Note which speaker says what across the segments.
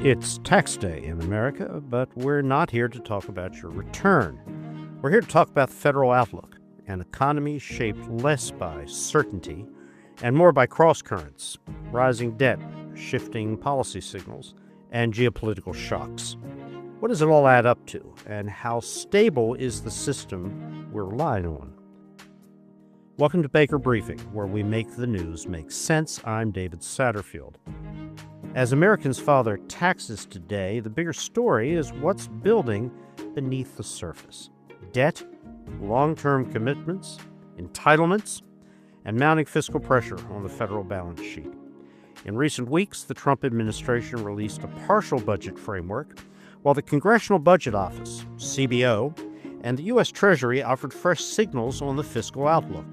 Speaker 1: It's tax day in America, but we're not here to talk about your return. We're here to talk about the federal outlook, an economy shaped less by certainty and more by crosscurrents, rising debt, shifting policy signals, and geopolitical shocks. What does it all add up to, and how stable is the system we're relying on? Welcome to Baker Briefing, where we make the news make sense. I'm David Satterfield. As Americans file their taxes today, the bigger story is what's building beneath the surface. Debt, long-term commitments, entitlements, and mounting fiscal pressure on the federal balance sheet. In recent weeks, the Trump administration released a partial budget framework, while the Congressional Budget Office, CBO, and the U.S. Treasury offered fresh signals on the fiscal outlook.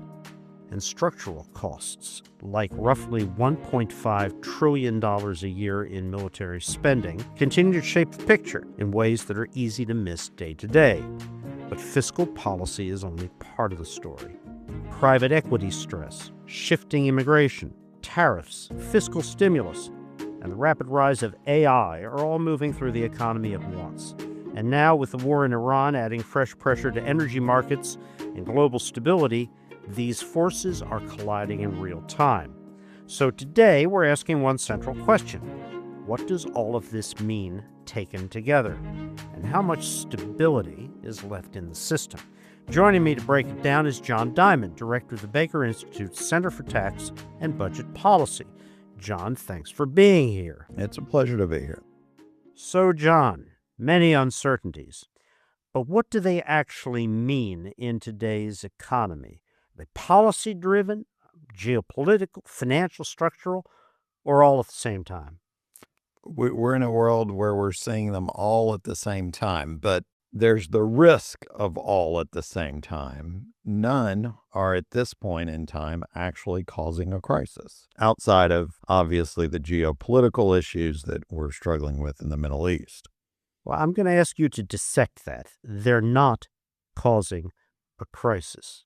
Speaker 1: And structural costs, like roughly $1.5 trillion a year in military spending, continue to shape the picture in ways that are easy to miss day to day. But fiscal policy is only part of the story. Private equity stress, shifting immigration, tariffs, fiscal stimulus, and the rapid rise of AI are all moving through the economy at once. And now, with the war in Iran adding fresh pressure to energy markets and global stability, these forces are colliding in real time. So today, we're asking one central question. What does all of this mean taken together? And how much stability is left in the system? Joining me to break it down is John Diamond, director of the Baker Institute's Center for Tax and Budget Policy. John, thanks for being here.
Speaker 2: It's a pleasure to be here.
Speaker 1: So, John, many uncertainties. But what do they actually mean in today's economy? Are they policy-driven, geopolitical, financial, structural, or all at the same time?
Speaker 2: We're in a world where we're seeing them all at the same time, but there's the risk of all at the same time. None are at this point in time actually causing a crisis, outside of, obviously, the geopolitical issues that we're struggling with in the Middle East.
Speaker 1: Well, I'm going to ask you to dissect that. They're not causing a crisis.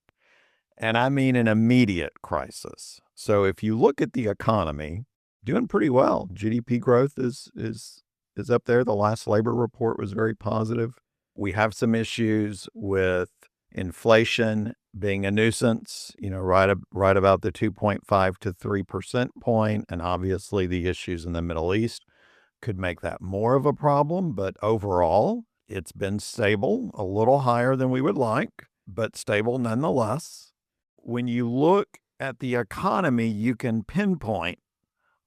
Speaker 2: And I mean an immediate crisis. So if you look at the economy, doing pretty well. GDP growth is up there. The last labor report was very positive. We have some issues with inflation being a nuisance, right about the 2.5 to 3% point. And obviously the issues in the Middle East could make that more of a problem. But overall, it's been stable, a little higher than we would like, but stable nonetheless. When you look at the economy, you can pinpoint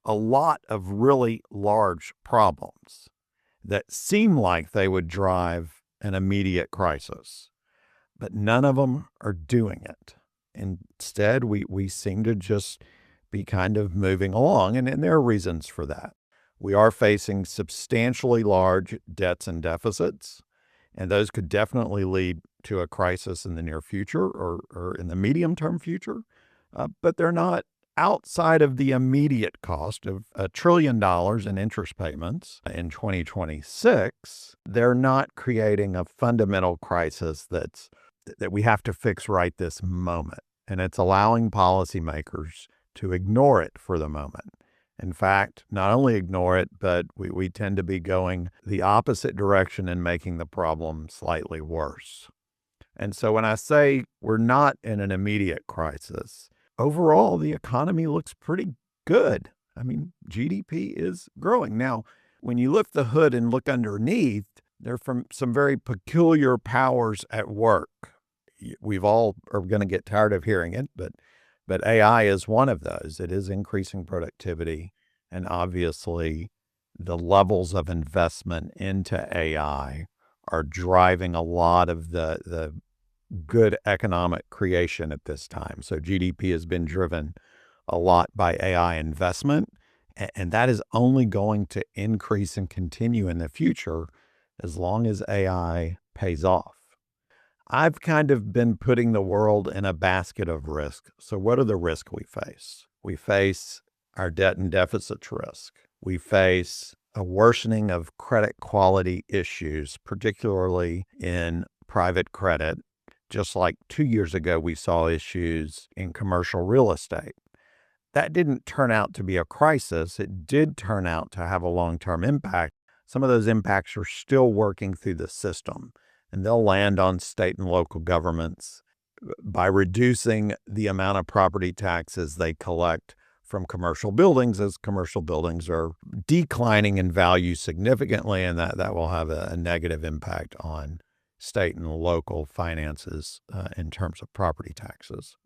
Speaker 2: a lot of really large problems that seem like they would drive an immediate crisis, but none of them are doing it. Instead, we seem to just be kind of moving along, and there are reasons for that. We are facing substantially large debts and deficits, and those could definitely lead to a crisis in the near future or in the medium-term future, but they're not outside of the immediate cost of $1 trillion in interest payments in 2026. They're not creating a fundamental crisis that we have to fix right this moment, and it's allowing policymakers to ignore it for the moment. In fact, not only ignore it, but we tend to be going the opposite direction and making the problem slightly worse. And so when I say we're not in an immediate crisis, overall, the economy looks pretty good. I mean, GDP is growing. Now, when you lift the hood and look underneath, there are from some very peculiar powers at work. We've all are going to get tired of hearing it, but AI is one of those. It is increasing productivity, and obviously the levels of investment into AI are driving a lot of the good economic creation at this time. So GDP has been driven a lot by AI investment, and that is only going to increase and continue in the future as long as AI pays off. I've kind of been putting the world in a basket of risk. So what are the risks we face? We face our debt and deficits risk. We face a worsening of credit quality issues, particularly in private credit. Just like 2 years ago, we saw issues in commercial real estate. That didn't turn out to be a crisis. It did turn out to have a long-term impact, some of those impacts are still working through the system, and they'll land on state and local governments by reducing the amount of property taxes they collect from commercial buildings, as commercial buildings are declining in value significantly, and that will have a negative impact on state and local finances in terms of property taxes.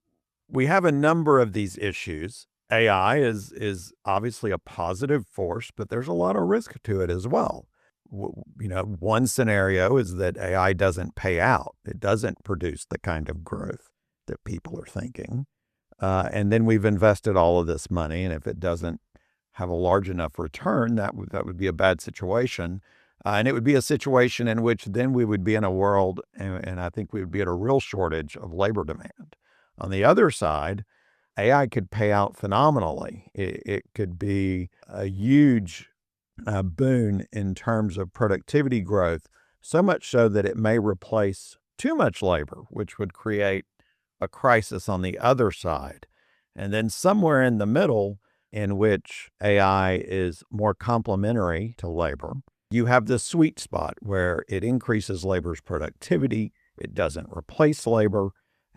Speaker 2: We have a number of these issues. AI is obviously a positive force, but there's a lot of risk to it as well. One scenario is that AI doesn't pay out. It doesn't produce the kind of growth that people are thinking. And then we've invested all of this money, and if it doesn't have a large enough return, that would be a bad situation. And it would be a situation in which then we would be in a world, and I think we would be at a real shortage of labor demand. On the other side, AI could pay out phenomenally. It could be a huge boon in terms of productivity growth, so much so that it may replace too much labor, which would create a crisis on the other side. And then somewhere in the middle, in which AI is more complementary to labor, you have this sweet spot where it increases labor's productivity, it doesn't replace labor,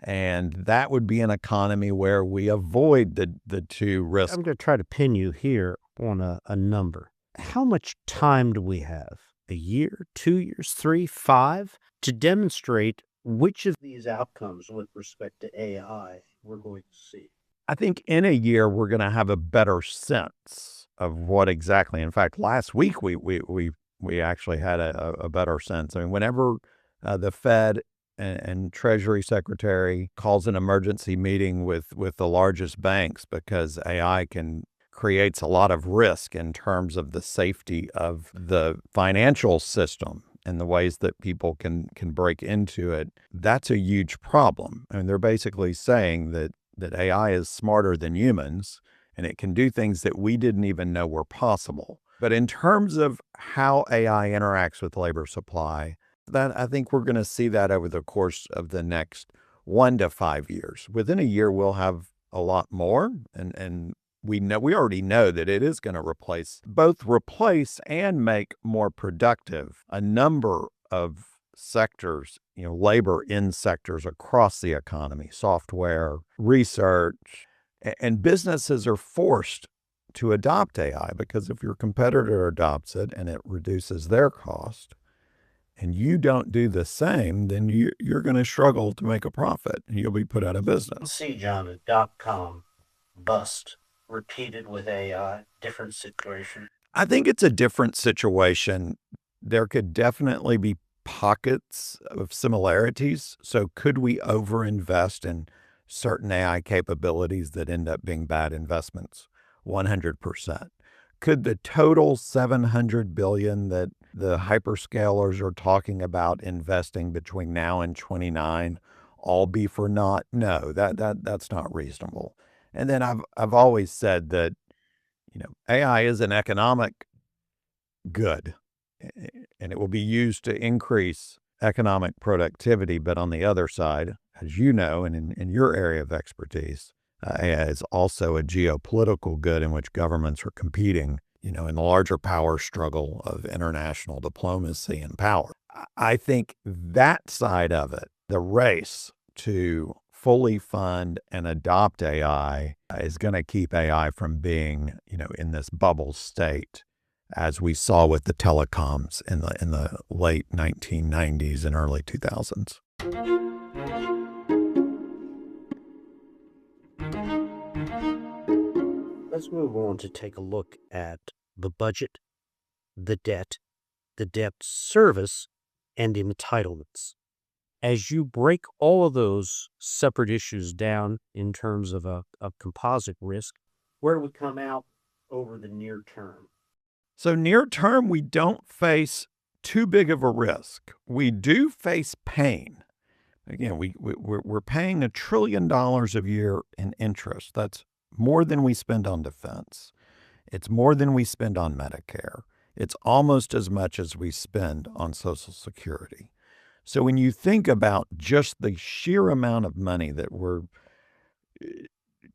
Speaker 2: and that would be an economy where we avoid the two risks.
Speaker 1: I'm going to try to pin you here on a number. How much time do we have? A year, 2 years, 3, 5, to demonstrate which of these outcomes with respect to AI we're going to see?
Speaker 2: I think in a year, we're going to have a better sense of what exactly. In fact, last week, we actually had a better sense. I mean, whenever the Fed and Treasury Secretary calls an emergency meeting with the largest banks, because AI creates a lot of risk in terms of the safety of the financial system and the ways that people can break into it, that's a huge problem. And they're basically saying that AI is smarter than humans, and it can do things that we didn't even know were possible. But in terms of how AI interacts with labor supply, that I think we're going to see that over the course of the next 1 to 5 years. Within a year, we'll have a lot more, and we already know that it is going to replace and make more productive a number of sectors, labor in sectors across the economy, software, research, and businesses are forced to adopt AI, because if your competitor adopts it and it reduces their cost and you don't do the same, then you're going to struggle to make a profit and you'll be put out of business.
Speaker 1: See, John, a .com bust repeated with AI, different situation.
Speaker 2: I think it's a different situation. There could definitely be pockets of similarities. So could we overinvest in certain AI capabilities that end up being bad investments? 100%. Could the total $700 billion that the hyperscalers are talking about investing between now and 29 all be for naught? No, that's not reasonable. And then I've always said that AI is an economic good, and it will be used to increase economic productivity. But on the other side, as you know, and in your area of expertise, AI is also a geopolitical good in which governments are competing, in the larger power struggle of international diplomacy and power. I think that side of it, the race to fully fund and adopt AI, is going to keep AI from being, in this bubble state, as we saw with the telecoms in the late 1990s and early 2000s.
Speaker 1: Let's move on to take a look at the budget, the debt service, and entitlements. As you break all of those separate issues down in terms of a composite risk, where do we come out over the near term?
Speaker 2: So near term, we don't face too big of a risk. We do face pain. Again, we're paying $1 trillion a year in interest. That's more than we spend on defense. It's more than we spend on Medicare. It's almost as much as we spend on Social Security. So when you think about just the sheer amount of money that we're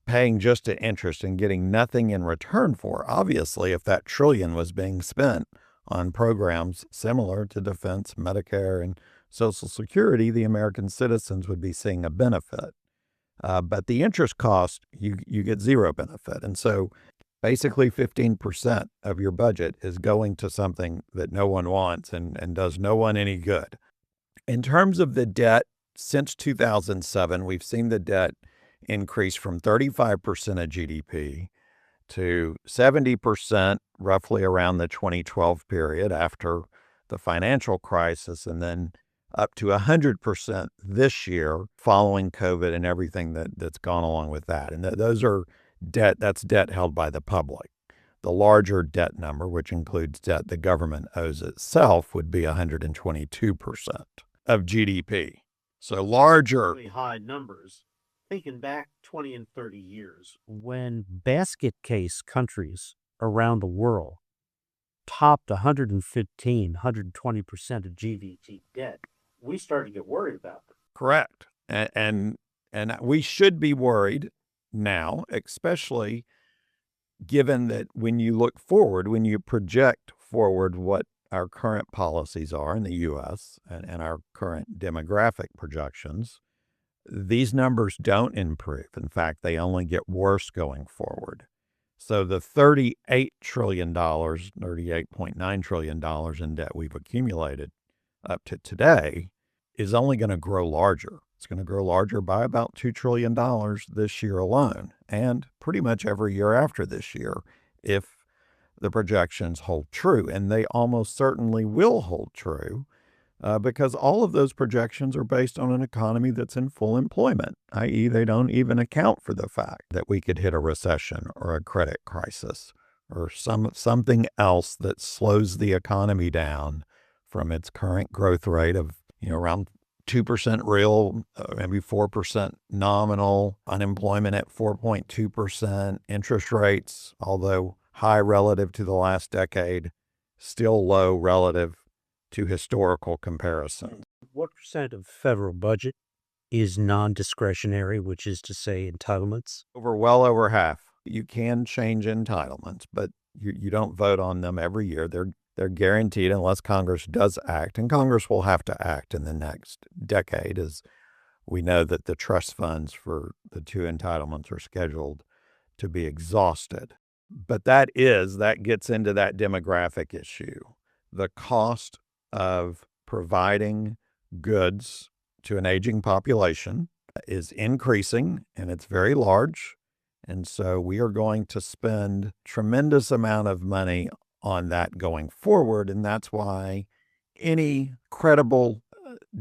Speaker 2: paying just to interest and getting nothing in return for, obviously, if that trillion was being spent on programs similar to defense, Medicare, and Social Security, the American citizens would be seeing a benefit. But the interest cost, you get zero benefit. And so basically 15% of your budget is going to something that no one wants and does no one any good. In terms of the debt, since 2007, we've seen the debt increase from 35% of GDP to 70% roughly around the 2012 period after the financial crisis, and then up to 100% this year following COVID and everything that's gone along with that. And those are that's debt held by the public. The larger debt number, which includes debt the government owes itself, would be 122% of GDP. So larger.
Speaker 1: Really high numbers. Thinking back 20 and 30 years, when basket case countries around the world topped 115, 120% of GDP debt, we started to get worried about them.
Speaker 2: Correct. And we should be worried now, especially given that when you look forward, when you project forward what our current policies are in the U.S. and our current demographic projections, these numbers don't improve. In fact, they only get worse going forward. So the $38 trillion, $38.9 trillion in debt we've accumulated up to today is only going to grow larger. It's going to grow larger by about $2 trillion this year alone, and pretty much every year after this year if the projections hold true. And they almost certainly will hold true because all of those projections are based on an economy that's in full employment, i.e. they don't even account for the fact that we could hit a recession or a credit crisis or something else that slows the economy down from its current growth rate of around 2% real, maybe 4% nominal, unemployment at 4.2%, interest rates, although high relative to the last decade, still low relative to historical comparisons.
Speaker 1: What percent of federal budget is non-discretionary, which is to say entitlements?
Speaker 2: Well over half. You can change entitlements, but you don't vote on them every year. They're guaranteed unless Congress does act, and Congress will have to act in the next decade, as we know that the trust funds for the two entitlements are scheduled to be exhausted. But that gets into that demographic issue. The cost of providing goods to an aging population is increasing, and it's very large. And so we are going to spend tremendous amount of money on that going forward. And that's why any credible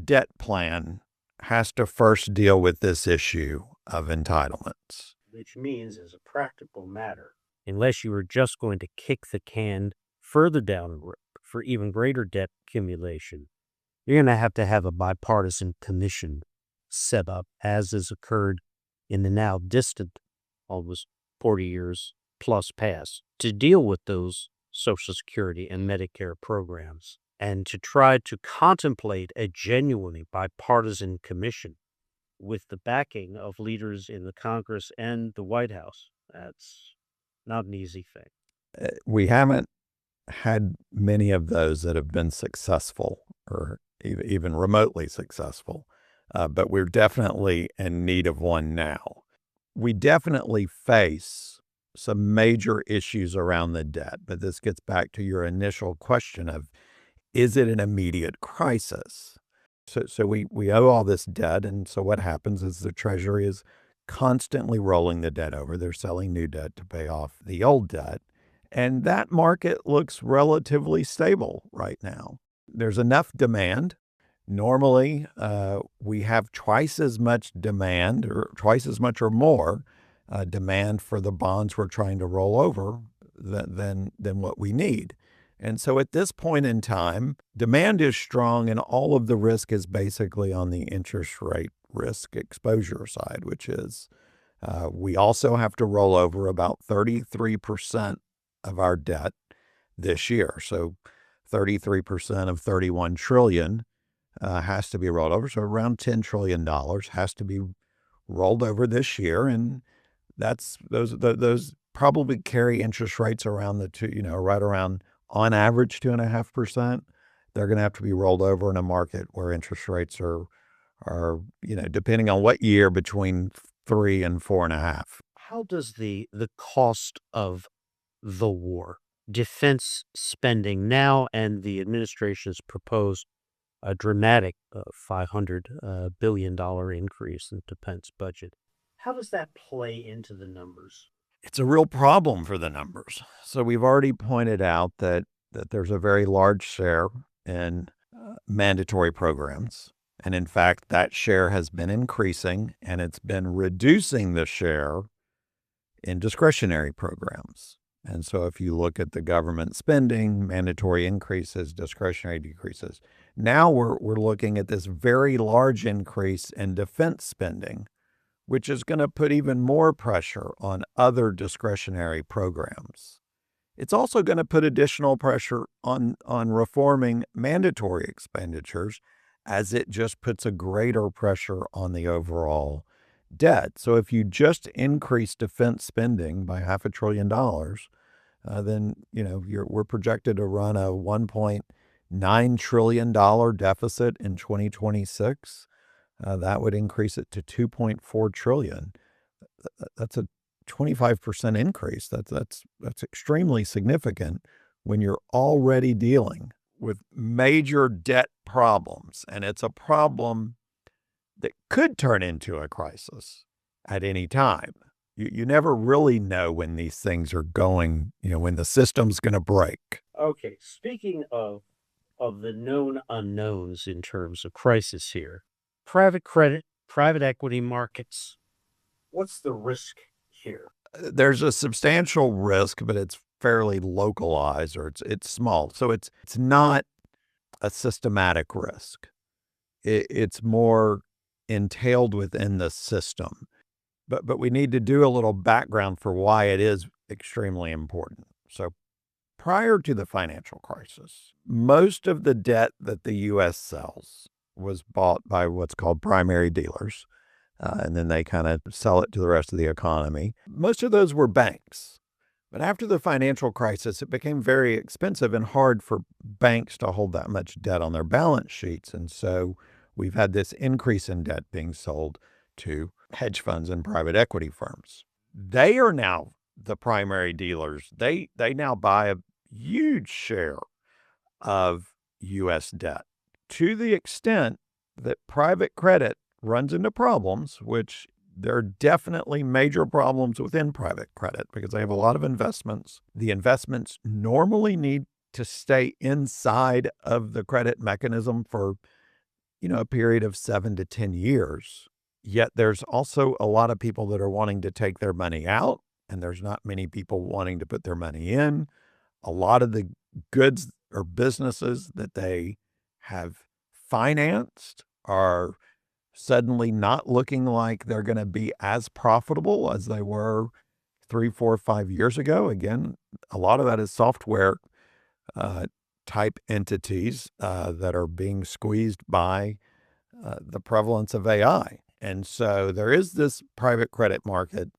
Speaker 2: debt plan has to first deal with this issue of entitlements.
Speaker 1: Which means, as a practical matter, unless you are just going to kick the can further down the road for even greater debt accumulation, you're going to have a bipartisan commission set up, as has occurred in the now distant, almost 40 years plus past, to deal with those Social Security and Medicare programs, and to try to contemplate a genuinely bipartisan commission with the backing of leaders in the Congress and the White House. That's not an easy thing.
Speaker 2: We haven't had many of those that have been successful or even remotely successful, but we're definitely in need of one now. We definitely face some major issues around the debt, but this gets back to your initial question of, is it an immediate crisis? So we owe all this debt, and so what happens is the Treasury is constantly rolling the debt over. They're selling new debt to pay off the old debt, and that market looks relatively stable right now. There's enough demand. Normally, we have twice as much demand, or twice as much or more demand for the bonds we're trying to roll over than what we need. And so at this point in time, demand is strong, and all of the risk is basically on the interest rate risk exposure side, which is we also have to roll over about 33% of our debt this year. So 33% of 31 trillion has to be rolled over. So around $10 trillion has to be rolled over this year. And those probably carry interest rates around right around on average 2.5%, they're going to have to be rolled over in a market where interest rates are, depending on what year, between 3 and 4.5.
Speaker 1: How does the cost of the war, defense spending now, and the administration's proposed a dramatic $500 billion increase in defense budget, how does that play into the numbers?
Speaker 2: It's a real problem for the numbers. So we've already pointed out that there's a very large share in mandatory programs. And in fact, that share has been increasing, and it's been reducing the share in discretionary programs. And so if you look at the government spending, mandatory increases, discretionary decreases. Now we're looking at this very large increase in defense spending, which is going to put even more pressure on other discretionary programs. It's also going to put additional pressure on reforming mandatory expenditures, as it just puts a greater pressure on the overall debt. So if you just increase defense spending by $500 billion, then we're projected to run a $1.9 trillion deficit in 2026. That would increase it to $2.4 trillion. That's a 25% increase. That's extremely significant when you're already dealing with major debt problems, and it's a problem that could turn into a crisis at any time. You never really know when these things are going, when the system's going to break.
Speaker 1: Okay, speaking of the known unknowns in terms of crisis here, private credit, private equity markets, what's the risk here?
Speaker 2: There's a substantial risk, but it's fairly localized, or it's small. So it's not a systematic risk. It's more entailed within the system. But we need to do a little background for why it is extremely important. So prior to the financial crisis, most of the debt that the U.S. sells was bought by what's called primary dealers, and then they kind of sell it to the rest of the economy. Most of those were banks. But after the financial crisis, it became very expensive and hard for banks to hold that much debt on their balance sheets. And so we've had this increase in debt being sold to hedge funds and private equity firms. They are now the primary dealers. They now buy a huge share of U.S. debt, to the extent that private credit runs into problems, which there are definitely major problems within private credit because they have a lot of investments. The investments normally need to stay inside of the credit mechanism for, a period of 7 to 10 years. Yet there's also a lot of people that are wanting to take their money out, and there's not many people wanting to put their money in. A lot of the goods or businesses that they have financed are suddenly not looking like they're going to be as profitable as they were 3, 4, 5 years ago. Again, a lot of that is software type entities that are being squeezed by the prevalence of AI. And so there is this private credit market.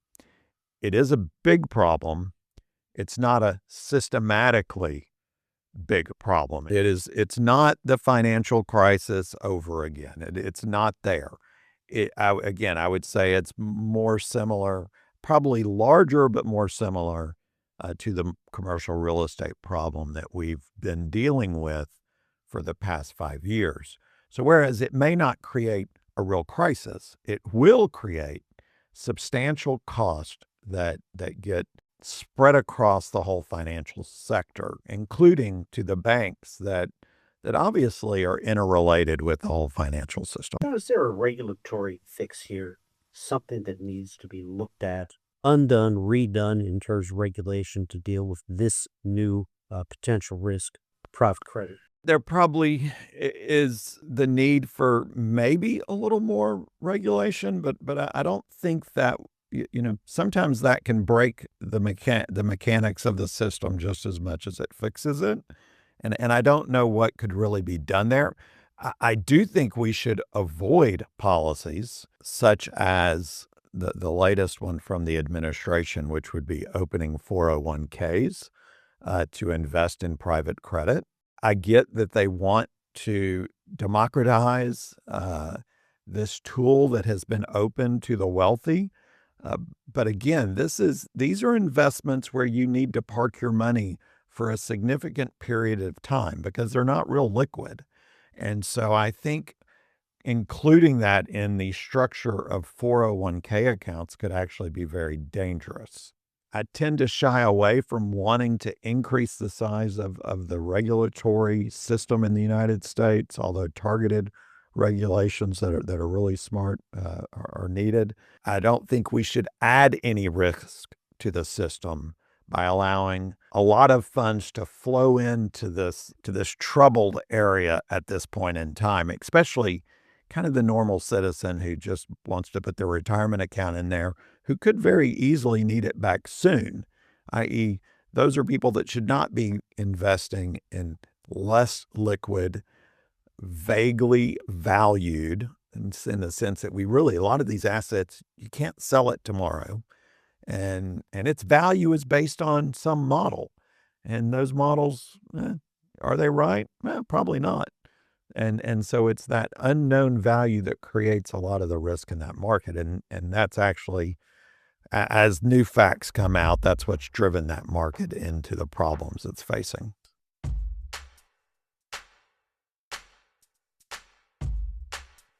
Speaker 2: It is a big problem. It's not a systematically big problem. It's not the financial crisis over again. It's not there. I would say it's more similar, probably larger, but more similar to the commercial real estate problem that we've been dealing with for the past 5 years. So whereas it may not create a real crisis, it will create substantial costs that get spread across the whole financial sector, including to the banks that obviously are interrelated with the whole financial system.
Speaker 1: Now, is there a regulatory fix here? Something that needs to be looked at, undone, redone in terms of regulation to deal with this new potential risk, private credit?
Speaker 2: There probably is the need for maybe a little more regulation, but I don't think that, sometimes that can break the mechanics of the system just as much as it fixes it. And I don't know what could really be done there. I do think we should avoid policies such as the latest one from the administration, which would be opening 401ks. to invest in private credit. I get that they want to democratize this tool that has been open to the wealthy. But again, these are investments where you need to park your money for a significant period of time because they're not real liquid. And so I think including that in the structure of 401k accounts could actually be very dangerous. I tend to shy away from wanting to increase the size of the regulatory system in the United States, although targeted regulations that are really smart are needed. I don't think we should add any risk to the system by allowing a lot of funds to flow into this troubled area at this point in time, especially kind of the normal citizen who just wants to put their retirement account in there, who could very easily need it back soon, i.e., those are people that should not be investing in less liquid, vaguely valued, in the sense that a lot of these assets, you can't sell it tomorrow. And its value is based on some model. And those models, are they right? Well, probably not. And so it's that unknown value that creates a lot of the risk in that market. And that's actually, as new facts come out, that's what's driven that market into the problems it's facing.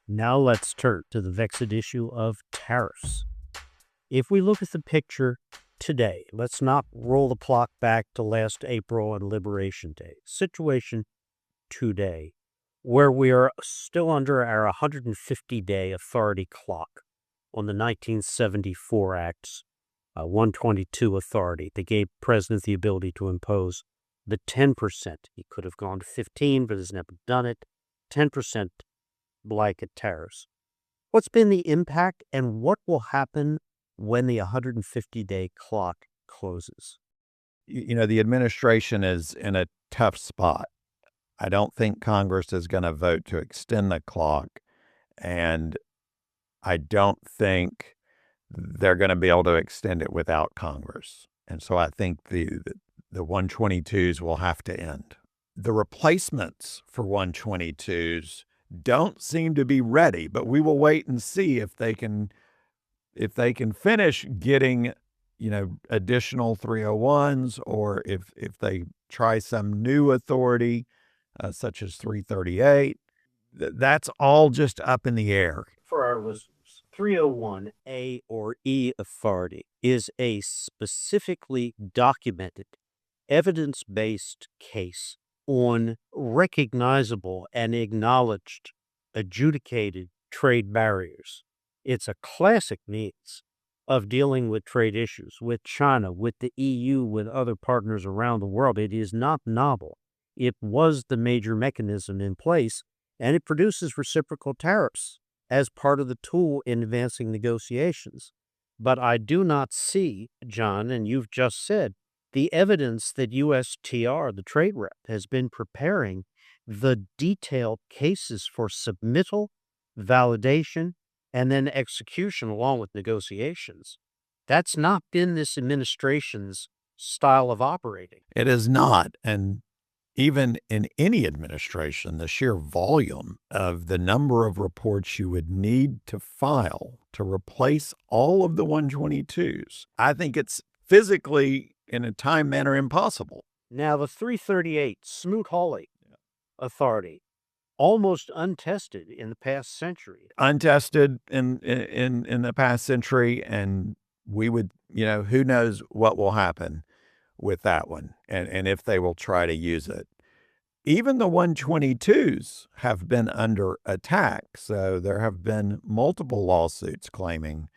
Speaker 1: Now let's turn to the vexed issue of tariffs. If we look at the picture today, let's not roll the clock back to last April and Liberation Day. Situation today, where we are still under our 150-day authority clock on the 1974 Act's 122 authority. They gave President the ability to impose the 10%. He could have gone to 15, but has never done it. 10% blanket tariffs. What's been the impact, and what will happen when the 150-day clock closes?
Speaker 2: The administration is in a tough spot. I don't think Congress is going to vote to extend the clock, and I don't think they're going to be able to extend it without Congress. And so I think the 122s will have to end. The replacements for 122s don't seem to be ready, but we will wait and see if they can finish getting, additional 301s, or if they try some new authority, such as 338. That's all just up in the air.
Speaker 1: For our listeners, 301A or E authority is a specifically documented, evidence-based case on recognizable and acknowledged, adjudicated trade barriers. It's a classic means of dealing with trade issues with China, with the EU, with other partners around the world. It is not novel. It was the major mechanism in place, and it produces reciprocal tariffs as part of the tool in advancing negotiations. But I do not see, John, and you've just said, the evidence that USTR, the trade rep, has been preparing the detailed cases for submittal, validation, and then execution along with negotiations. That's not been this administration's style of operating.
Speaker 2: It is not. And even in any administration, the sheer volume of the number of reports you would need to file to replace all of the 122s, I think it's physically, in a time manner, impossible.
Speaker 1: Now, the 338 Smoot-Hawley authority, almost untested in the past century.
Speaker 2: Untested in the past century, and we would, who knows what will happen with that one, and if they will try to use it. Even the 122s have been under attack, so there have been multiple lawsuits claiming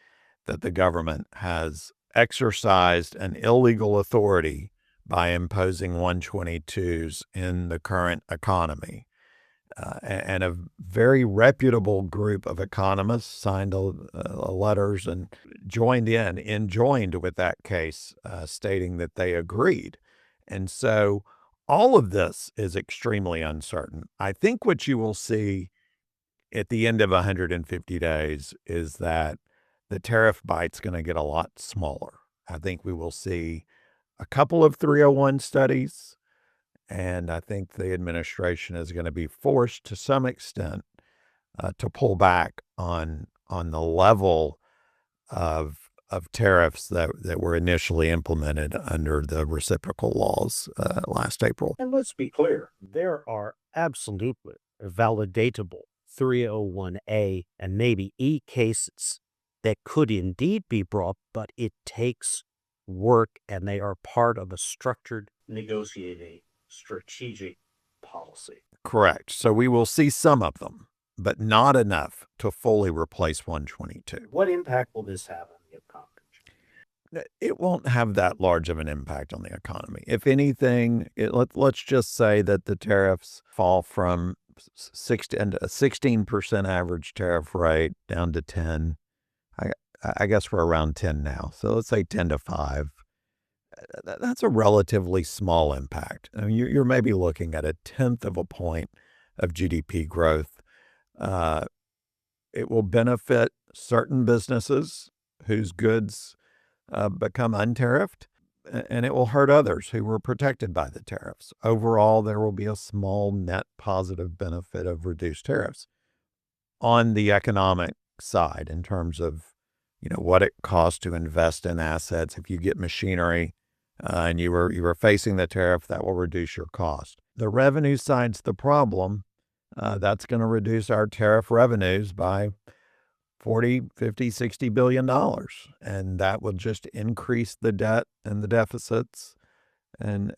Speaker 2: that the government has exercised an illegal authority by imposing 122s in the current economy. And a very reputable group of economists signed letters and joined with that case, stating that they agreed. And so all of this is extremely uncertain. I think what you will see at the end of 150 days is that the tariff bite's going to get a lot smaller. I think we will see a couple of 301 studies, and I think the administration is going to be forced to some extent to pull back on the level of tariffs that were initially implemented under the reciprocal laws last April.
Speaker 1: And let's be clear, there are absolutely validatable 301A and maybe E cases that could indeed be brought, but it takes work and they are part of a structured, negotiated, strategic policy.
Speaker 2: Correct. So we will see some of them, but not enough to fully replace 122.
Speaker 1: What impact will this have on the economy?
Speaker 2: It won't have that large of an impact on the economy. If anything, let's just say that the tariffs fall from a 16% average tariff rate down to 10. I guess we're around 10 now. So let's say 10 to 5. That's a relatively small impact. I mean, you're maybe looking at 1/10 of a point of GDP growth. It will benefit certain businesses whose goods become untariffed, and it will hurt others who were protected by the tariffs. Overall, there will be a small net positive benefit of reduced tariffs on the economic side in terms of what it costs to invest in assets. If you get machinery and you were facing the tariff, that will reduce your cost. The revenue side's the problem. That's going to reduce our tariff revenues by $40, $50, $60 billion. And that will just increase the debt and the deficits and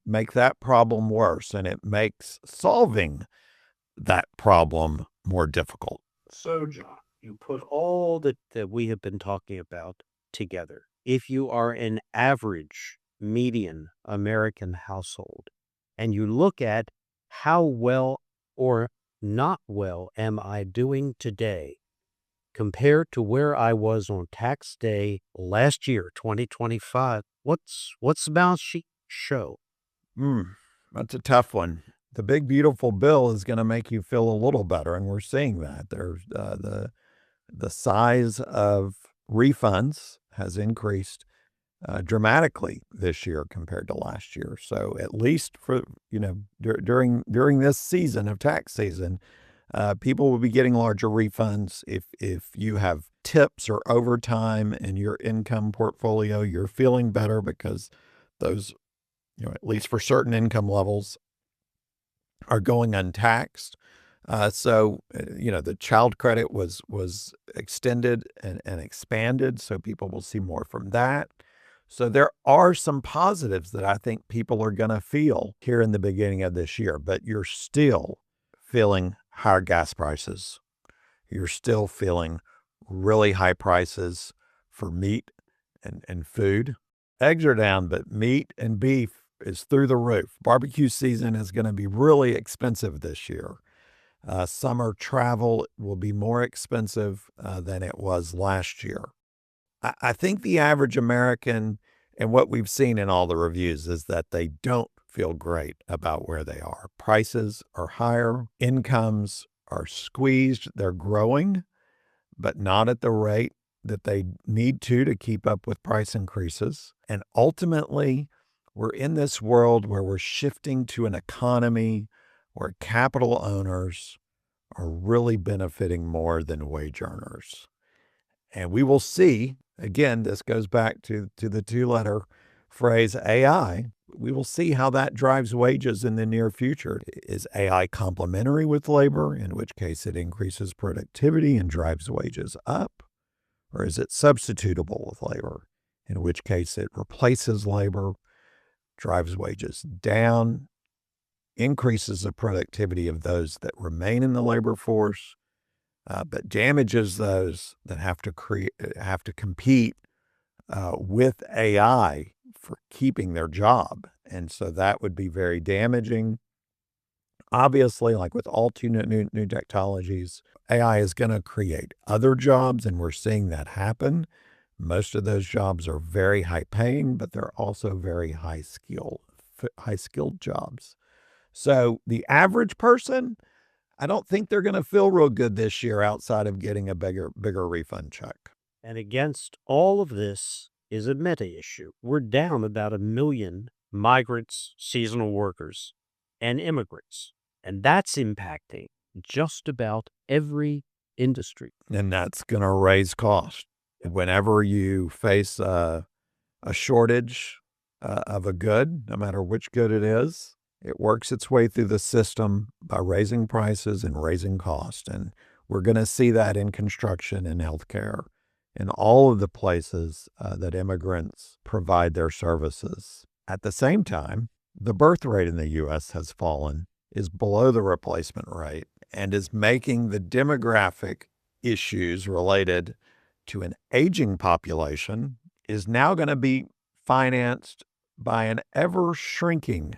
Speaker 2: make that problem worse. And it makes solving that problem more difficult.
Speaker 1: So, John, you put all that we have been talking about together. If you are an average median American household and you look at how well or not well am I doing today compared to where I was on tax day last year, 2025, what's the balance sheet show?
Speaker 2: That's a tough one. The big beautiful bill is going to make you feel a little better, and we're seeing that. There's the size of refunds has increased dramatically this year compared to last year. So at least for during this season of tax season, people will be getting larger refunds. If you have tips or overtime in your income portfolio, you're feeling better because those, at least for certain income levels, are going untaxed. So the child credit was extended and expanded, so people will see more from that. So there are some positives that I think people are going to feel here in the beginning of this year, but you're still feeling higher gas prices. You're still feeling really high prices for meat and food. Eggs are down, but meat and beef is through the roof. Barbecue season is going to be really expensive this year. Summer travel will be more expensive than it was last year. I think the average American, and what we've seen in all the reviews, is that they don't feel great about where they are. Prices are higher. Incomes are squeezed. They're growing, but not at the rate that they need to keep up with price increases. And ultimately, we're in this world where we're shifting to an economy where capital owners are really benefiting more than wage earners. And we will see, again, this goes back to the two-letter phrase AI. We will see how that drives wages in the near future. Is AI complementary with labor, in which case it increases productivity and drives wages up? Or is it substitutable with labor, in which case it replaces labor, drives wages down, increases the productivity of those that remain in the labor force, but damages those that have to compete with AI for keeping their job. And so that would be very damaging. Obviously, like with all new technologies, AI is going to create other jobs, and we're seeing that happen. Most of those jobs are very high paying, but they're also very high skilled jobs. So the average person, I don't think they're going to feel real good this year outside of getting a bigger refund check.
Speaker 1: And against all of this, is a meta issue. We're down about 1 million migrants, seasonal workers, and immigrants. And that's impacting just about every industry.
Speaker 2: And that's going to raise costs. Whenever you face a shortage of a good, no matter which good it is, it works its way through the system by raising prices and raising costs. And we're going to see that in construction and healthcare, in all of the places that immigrants provide their services. At the same time, the birth rate in the U.S. has fallen, is below the replacement rate, and is making the demographic issues related to an aging population is now going to be financed by an ever-shrinking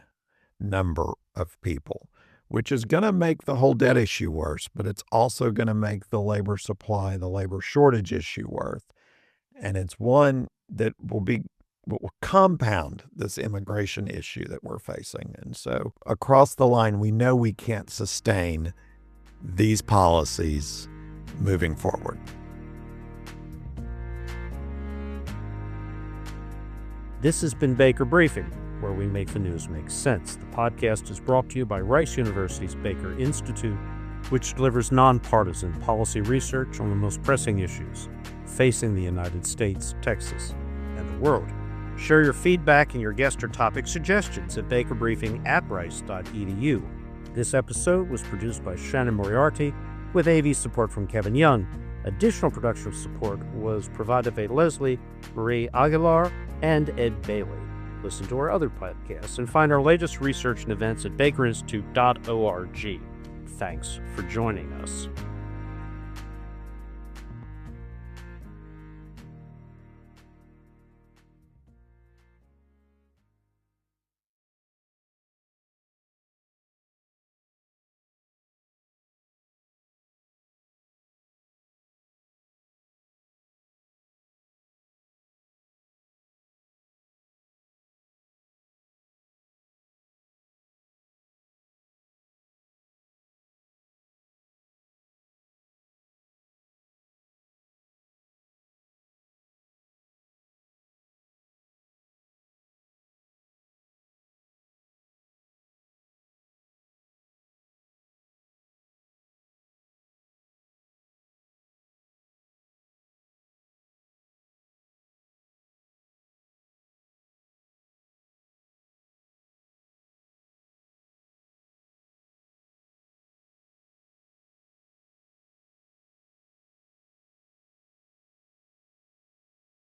Speaker 2: number of people, which is going to make the whole debt issue worse, but it's also going to make the labor supply, the labor shortage issue worse. And it's one that will compound this immigration issue that we're facing. And so across the line, we know we can't sustain these policies moving forward.
Speaker 1: This has been Baker Briefing, where we make the news make sense. The podcast is brought to you by Rice University's Baker Institute, which delivers nonpartisan policy research on the most pressing issues facing the United States, Texas, and the world. Share your feedback and your guest or topic suggestions at bakerbriefing@rice.edu. This episode was produced by Shannon Moriarty with AV support from Kevin Young. Additional production support was provided by Leslie Marie Aguilar and Ed Bailey. Listen to our other podcasts and find our latest research and events at bakerinstitute.org. Thanks for joining us.